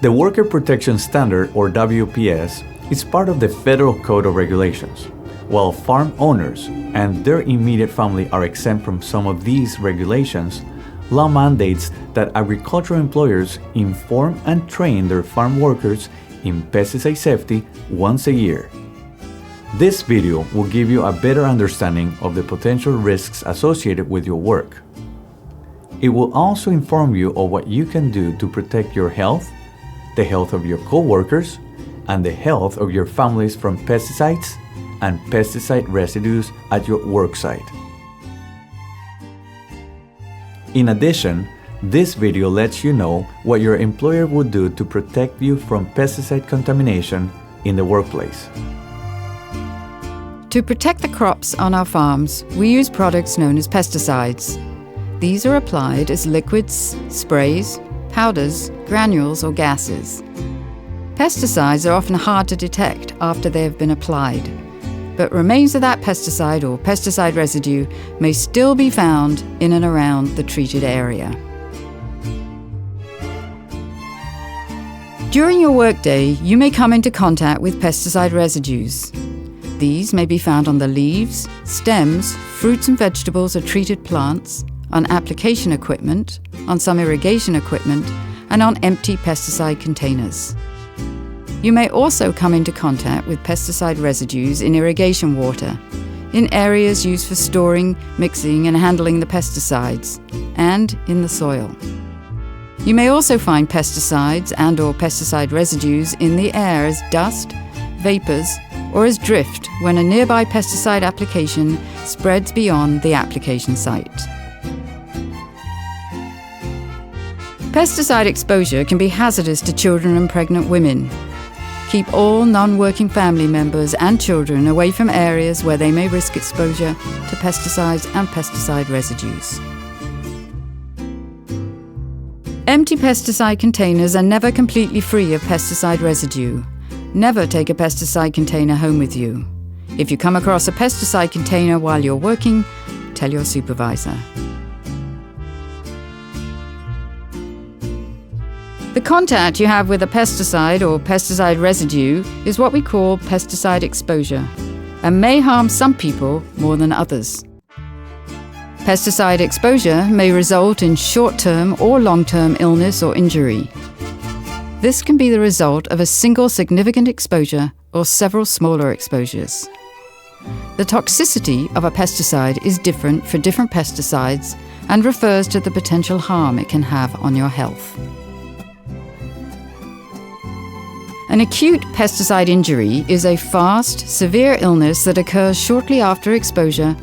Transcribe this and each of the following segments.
The Worker Protection Standard, or WPS, is part of the Federal Code of Regulations. While farm owners and their immediate family are exempt from some of these regulations, law mandates that agricultural employers inform and train their farm workers in pesticide safety once a year. This video will give you a better understanding of the potential risks associated with your work. It will also inform you of what you can do to protect your health, the health of your co-workers, and the health of your families from pesticides and pesticide residues at your worksite. In addition, this video lets you know what your employer would do to protect you from pesticide contamination in the workplace. To protect the crops on our farms, we use products known as pesticides. These are applied as liquids, sprays, powders, granules, or gases. Pesticides are often hard to detect after they have been applied, but remains of that pesticide or pesticide residue may still be found in and around the treated area. During your workday, you may come into contact with pesticide residues. These may be found on the leaves, stems, fruits and vegetables of treated plants, on application equipment, on some irrigation equipment, and on empty pesticide containers. You may also come into contact with pesticide residues in irrigation water, in areas used for storing, mixing, and handling the pesticides, and in the soil. You may also find pesticides and/or pesticide residues in the air as dust, vapors, or as drift when a nearby pesticide application spreads beyond the application site. Pesticide exposure can be hazardous to children and pregnant women. Keep all non-working family members and children away from areas where they may risk exposure to pesticides and pesticide residues. Empty pesticide containers are never completely free of pesticide residue. Never take a pesticide container home with you. If you come across a pesticide container while you're working, tell your supervisor. The contact you have with a pesticide or pesticide residue is what we call pesticide exposure, and may harm some people more than others. Pesticide exposure may result in short-term or long-term illness or injury. This can be the result of a single significant exposure or several smaller exposures. The toxicity of a pesticide is different for different pesticides and refers to the potential harm it can have on your health. An acute pesticide injury is a fast, severe illness that occurs shortly after exposure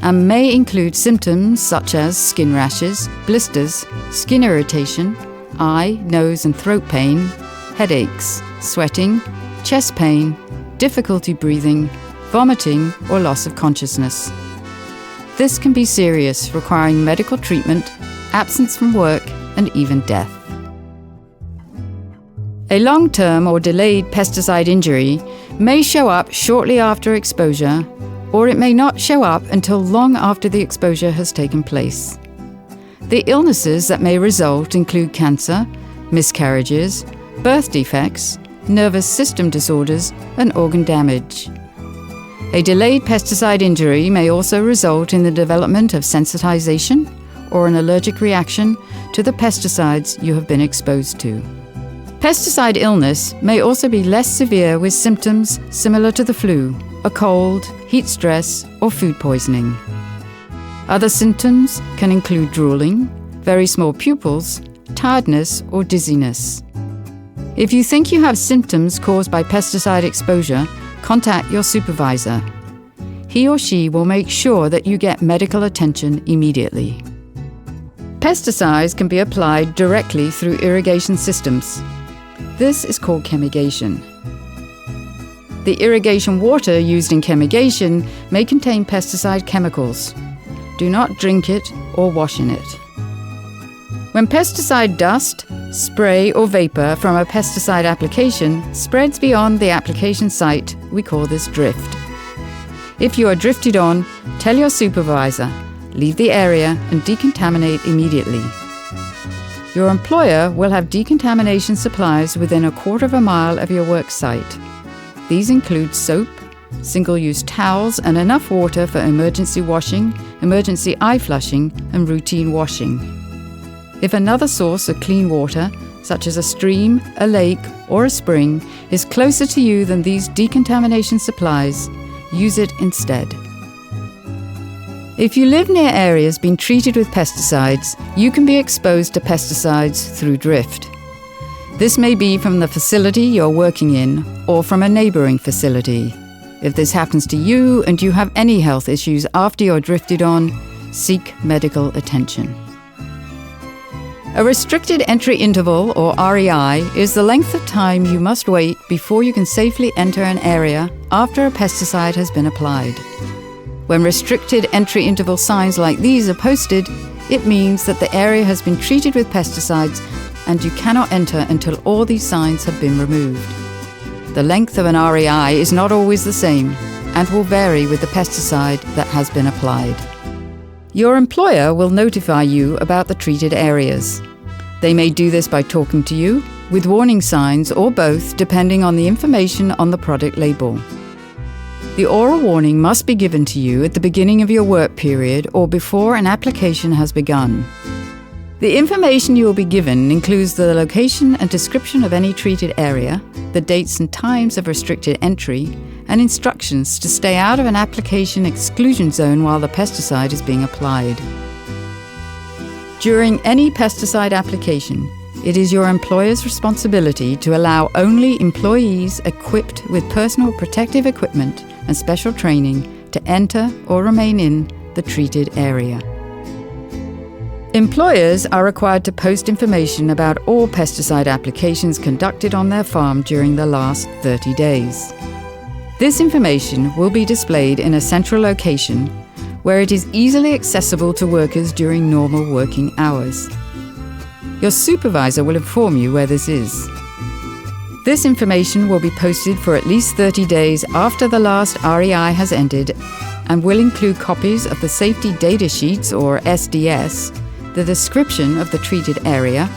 and may include symptoms such as skin rashes, blisters, skin irritation, eye, nose and throat pain, headaches, sweating, chest pain, difficulty breathing, vomiting or loss of consciousness. This can be serious, requiring medical treatment, absence from work and even death. A long-term or delayed pesticide injury may show up shortly after exposure, or it may not show up until long after the exposure has taken place. The illnesses that may result include cancer, miscarriages, birth defects, nervous system disorders, and organ damage. A delayed pesticide injury may also result in the development of sensitization or an allergic reaction to the pesticides you have been exposed to. Pesticide illness may also be less severe with symptoms similar to the flu, a cold, heat stress, or food poisoning. Other symptoms can include drooling, very small pupils, tiredness, or dizziness. If you think you have symptoms caused by pesticide exposure, contact your supervisor. He or she will make sure that you get medical attention immediately. Pesticides can be applied directly through irrigation systems. This is called chemigation. The irrigation water used in chemigation may contain pesticide chemicals. Do not drink it or wash in it. When pesticide dust, spray or vapor from a pesticide application spreads beyond the application site, we call this drift. If you are drifted on, tell your supervisor, leave the area and decontaminate immediately. Your employer will have decontamination supplies within a quarter of a mile of your work site. These include soap, single-use towels, and enough water for emergency washing, emergency eye flushing, and routine washing. If another source of clean water, such as a stream, a lake, or a spring, is closer to you than these decontamination supplies, use it instead. If you live near areas being treated with pesticides, you can be exposed to pesticides through drift. This may be from the facility you're working in or from a neighbouring facility. If this happens to you and you have any health issues after you're drifted on, seek medical attention. A restricted entry interval, or REI, is the length of time you must wait before you can safely enter an area after a pesticide has been applied. When restricted entry interval signs like these are posted, it means that the area has been treated with pesticides and you cannot enter until all these signs have been removed. The length of an REI is not always the same and will vary with the pesticide that has been applied. Your employer will notify you about the treated areas. They may do this by talking to you, with warning signs, or both, depending on the information on the product label. The oral warning must be given to you at the beginning of your work period or before an application has begun. The information you will be given includes the location and description of any treated area, the dates and times of restricted entry, and instructions to stay out of an application exclusion zone while the pesticide is being applied. During any pesticide application, it is your employer's responsibility to allow only employees equipped with personal protective equipment and special training to enter or remain in the treated area. Employers are required to post information about all pesticide applications conducted on their farm during the last 30 days. This information will be displayed in a central location where it is easily accessible to workers during normal working hours. Your supervisor will inform you where this is. This information will be posted for at least 30 days after the last REI has ended and will include copies of the safety data sheets, or SDS, the description of the treated area,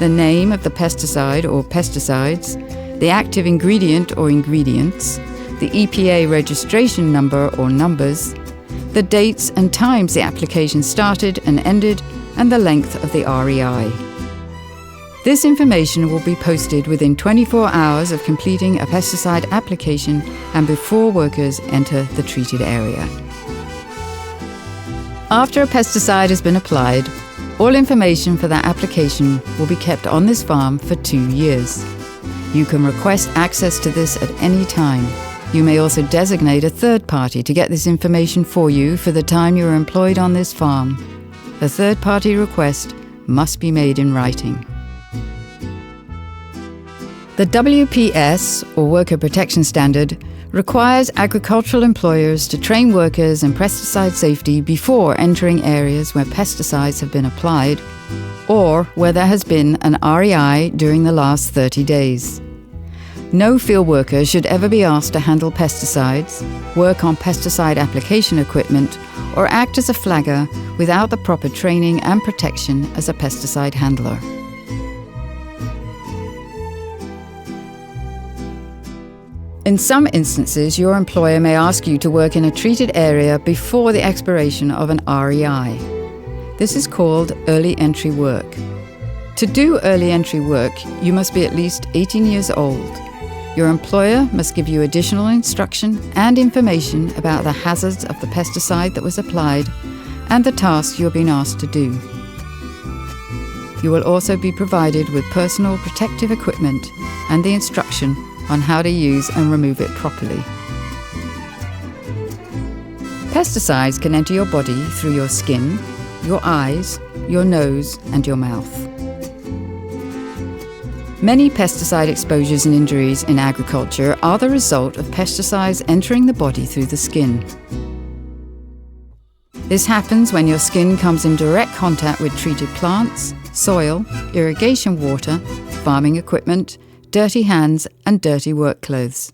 the name of the pesticide or pesticides, the active ingredient or ingredients, the EPA registration number or numbers, the dates and times the application started and ended, and the length of the REI. This information will be posted within 24 hours of completing a pesticide application and before workers enter the treated area. After a pesticide has been applied, all information for that application will be kept on this farm for 2 years. You can request access to this at any time. You may also designate a third party to get this information for you for the time you are employed on this farm. A third-party request must be made in writing. The WPS, or Worker Protection Standard, requires agricultural employers to train workers in pesticide safety before entering areas where pesticides have been applied or where there has been an REI during the last 30 days. No field worker should ever be asked to handle pesticides, work on pesticide application equipment, or act as a flagger without the proper training and protection as a pesticide handler. In some instances, your employer may ask you to work in a treated area before the expiration of an REI. This is called early entry work. To do early entry work, you must be at least 18 years old. Your employer must give you additional instruction and information about the hazards of the pesticide that was applied and the task you're being asked to do. You will also be provided with personal protective equipment and the instruction on how to use and remove it properly. Pesticides can enter your body through your skin, your eyes, your nose, and your mouth. Many pesticide exposures and injuries in agriculture are the result of pesticides entering the body through the skin. This happens when your skin comes in direct contact with treated plants, soil, irrigation water, farming equipment, dirty hands, and dirty work clothes.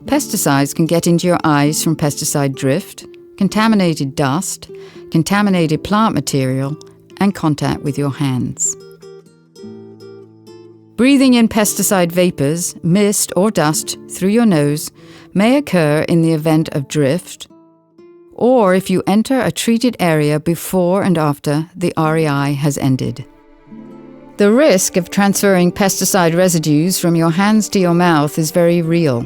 Pesticides can get into your eyes from pesticide drift, contaminated dust, contaminated plant material, and contact with your hands. Breathing in pesticide vapors, mist or dust through your nose may occur in the event of drift, or if you enter a treated area before and after the REI has ended. The risk of transferring pesticide residues from your hands to your mouth is very real.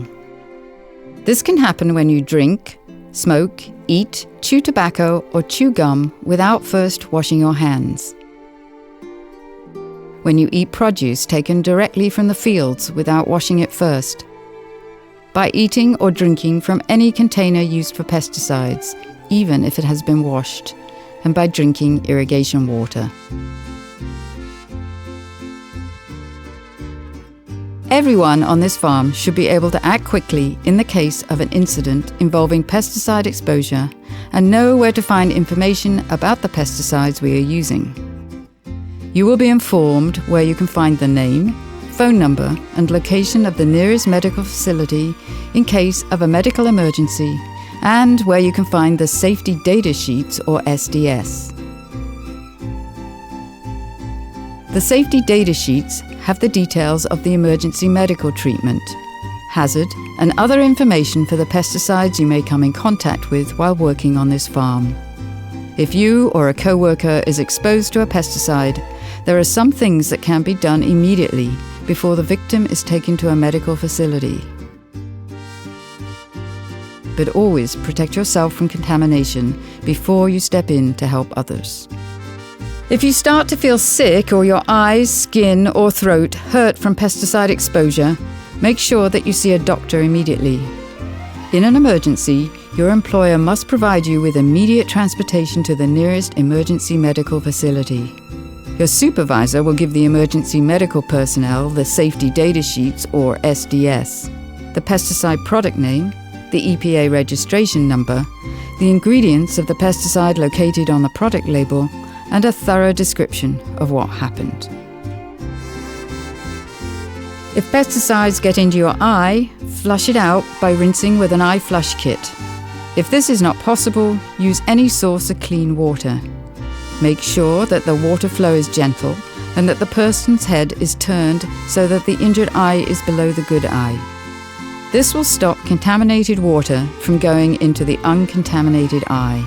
This can happen when you drink, smoke, eat, chew tobacco, or chew gum without first washing your hands. When you eat produce taken directly from the fields without washing it first. By eating or drinking from any container used for pesticides, even if it has been washed, and by drinking irrigation water. Everyone on this farm should be able to act quickly in the case of an incident involving pesticide exposure and know where to find information about the pesticides we are using. You will be informed where you can find the name, phone number, and location of the nearest medical facility in case of a medical emergency, and where you can find the Safety Data Sheets or SDS. The Safety Data Sheets have the details of the emergency medical treatment, hazard, and other information for the pesticides you may come in contact with while working on this farm. If you or a co-worker is exposed to a pesticide, there are some things that can be done immediately before the victim is taken to a medical facility. But always protect yourself from contamination before you step in to help others. If you start to feel sick or your eyes, skin, or throat hurt from pesticide exposure, make sure that you see a doctor immediately. In an emergency, your employer must provide you with immediate transportation to the nearest emergency medical facility. Your supervisor will give the emergency medical personnel the Safety Data Sheets or SDS, the pesticide product name, the EPA registration number, the ingredients of the pesticide located on the product label, and a thorough description of what happened. If pesticides get into your eye, flush it out by rinsing with an eye flush kit. If this is not possible, use any source of clean water. Make sure that the water flow is gentle and that the person's head is turned so that the injured eye is below the good eye. This will stop contaminated water from going into the uncontaminated eye.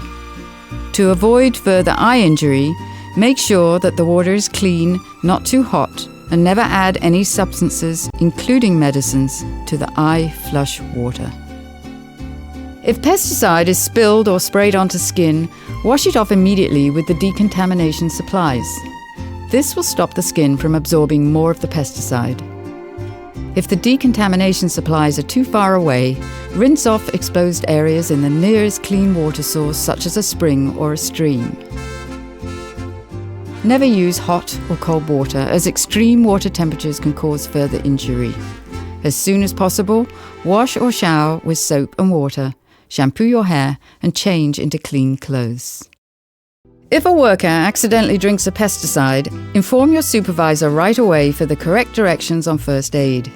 To avoid further eye injury, make sure that the water is clean, not too hot, and never add any substances, including medicines, to the eye flush water. If pesticide is spilled or sprayed onto skin, wash it off immediately with the decontamination supplies. This will stop the skin from absorbing more of the pesticide. If the decontamination supplies are too far away, rinse off exposed areas in the nearest clean water source, such as a spring or a stream. Never use hot or cold water, as extreme water temperatures can cause further injury. As soon as possible, wash or shower with soap and water, shampoo your hair, and change into clean clothes. If a worker accidentally drinks a pesticide, inform your supervisor right away for the correct directions on first aid.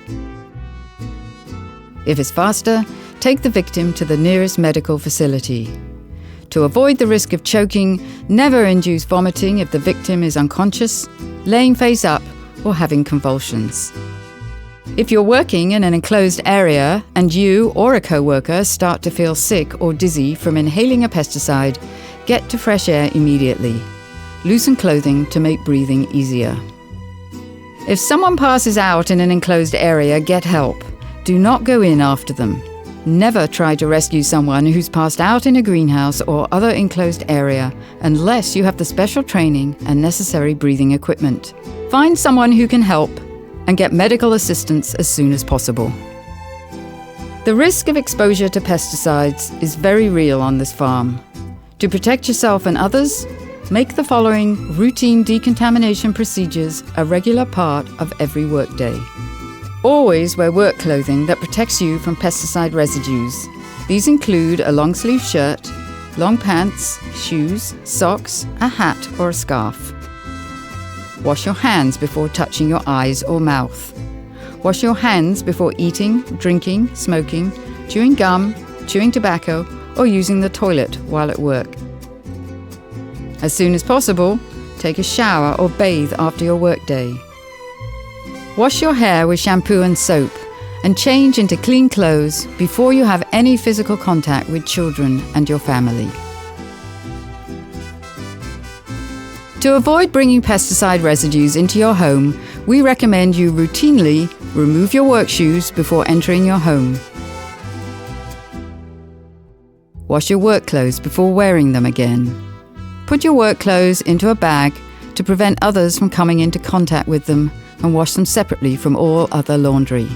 If it's faster, take the victim to the nearest medical facility. To avoid the risk of choking, never induce vomiting if the victim is unconscious, laying face up, or having convulsions. If you're working in an enclosed area and you or a co-worker start to feel sick or dizzy from inhaling a pesticide, get to fresh air immediately. Loosen clothing to make breathing easier. If someone passes out in an enclosed area, get help. Do not go in after them. Never try to rescue someone who's passed out in a greenhouse or other enclosed area unless you have the special training and necessary breathing equipment. Find someone who can help and get medical assistance as soon as possible. The risk of exposure to pesticides is very real on this farm. To protect yourself and others, make the following routine decontamination procedures a regular part of every workday. Always wear work clothing that protects you from pesticide residues. These include a long-sleeve shirt, long pants, shoes, socks, a hat or a scarf. Wash your hands before touching your eyes or mouth. Wash your hands before eating, drinking, smoking, chewing gum, chewing tobacco, or using the toilet while at work. As soon as possible, take a shower or bathe after your workday. Wash your hair with shampoo and soap and change into clean clothes before you have any physical contact with children and your family. To avoid bringing pesticide residues into your home, we recommend you routinely remove your work shoes before entering your home. Wash your work clothes before wearing them again. Put your work clothes into a bag to prevent others from coming into contact with them, and wash them separately from all other laundry.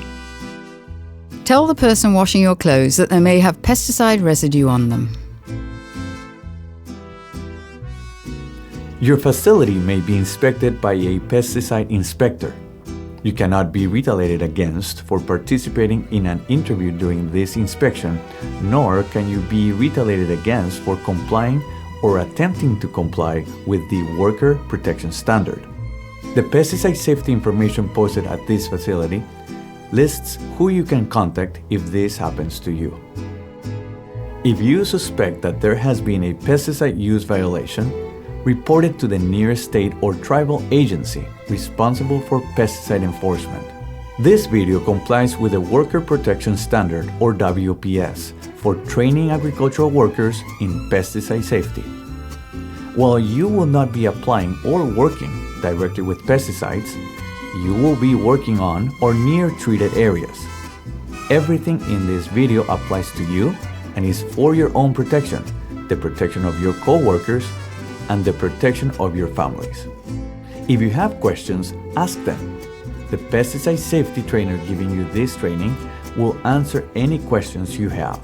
Tell the person washing your clothes that they may have pesticide residue on them. Your facility may be inspected by a pesticide inspector. You cannot be retaliated against for participating in an interview during this inspection, nor can you be retaliated against for complying or attempting to comply with the Worker Protection Standard. The pesticide safety information posted at this facility lists who you can contact if this happens to you. If you suspect that there has been a pesticide use violation, report it to the nearest state or tribal agency responsible for pesticide enforcement. This video complies with the Worker Protection Standard, or WPS, for training agricultural workers in pesticide safety. While you will not be applying or working directly with pesticides, you will be working on or near treated areas. Everything in this video applies to you and is for your own protection, the protection of your co-workers, and the protection of your families. If you have questions, ask them. The pesticide safety trainer giving you this training will answer any questions you have.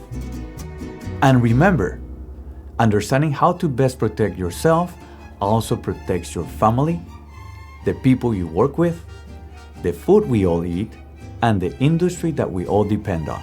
And remember, understanding how to best protect yourself also protects your family, the people you work with, the food we all eat, and the industry that we all depend on.